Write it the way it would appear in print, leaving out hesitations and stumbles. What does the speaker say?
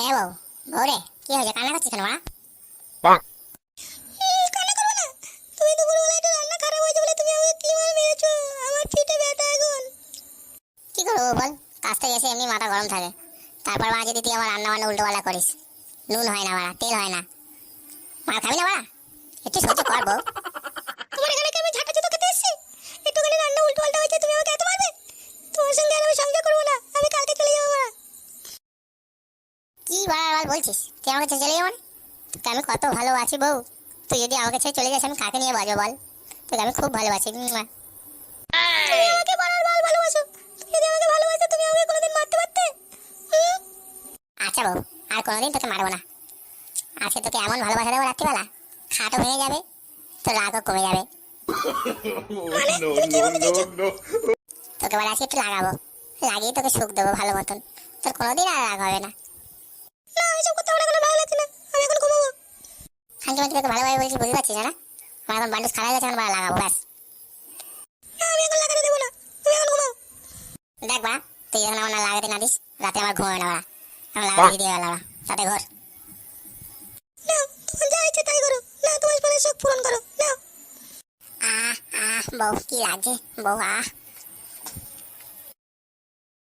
এ বউ, বউ রে, কি হয়েছে? কান্না করছিস কেন মা? কান্না করবে না। তুমি দুপুরবেলা একটু রান্না খারাপ হয়েছে বলে তুমি আমাকে কি মার মেরেছো। আমার পেটে ব্যথা এখন। কি করবো বল, কাজ থেকে এসে এমনি মাথা গরম থাকে, তারপর মা যদি তুই আমার রান্না বান্না উল্টো পাল্টা করিস, নুন হয় না বাড়া, তেল হয় না, মার খাবি না বাড়া? একটু সহ্য কর বউ। তোমার এখানে কি আমি ঝাঁটা জুতো খেতে এসেছি? একটুখানি রান্না উল্টো পাল্টা হয়েছে তুমি আমাকে এত মারবে? তোমার সঙ্গে আর আমি সংসার করবো না, আমি কালকে চলে যাবো বাড়া। কি বাড়াবাড় বলছিস? তুই আমাকে ছেড়ে চলে যাবো মানে? তোকে আমি কত ভালোবাসি বউ, তুই যদি আমাকে ছেড়ে চলে যাস আমি কাকে নিয়ে বাজবো বল? তোকে আমি খুব ভালোবাসি। তুমি আমাকে বাড়ার বাল ভালোবাসো। তুমি যদি আমাকে ভালোবাসো তুমি আমাকে কোনোদিন মারতে পারতে? হুম? আচ্ছা বউ, আর কোনোদিন তোকে মারবো না। আজকে তোকে এমন ভালোবাসা দেবো রাত্রিবেলা, খাটও ভেঙে যাবে, তোর রাগও কমে যাবে। মানে তুমি কি বলতে চাইছো? তোকে এবার আজকে একটু লাগাবো, লাগিয়ে তোকে সুখ দেবো ভালো মতন, তোর কোনোদিন আর রাগ হবে না। না, এসব করতে আমার এখন ভালো লাগছে না, আমি এখন ঘুমাবো। আমি তোকে ভালোভাবে বলছি, বুঝতে পারছিস না? আমার এখন বান্ডুস খারাপ গেছে, এখন বাড়া লাগাবো ব্যাস। না, আমি এখন লাগাতে দেবো না, তুমি এখন ঘুমাও। দেখ বা, তুই যখন আমার না লাগাতে না দিস, রাতে আমার ঘুমাবে না বাড়া, আমার লাগাতে দিয়ে গেল সাথে ঘর। না, তোমার যা ইচ্ছে তাই করো, না তোমার পরে শখ পূরণ করো, নাও। বউ কি লাগছে বউ,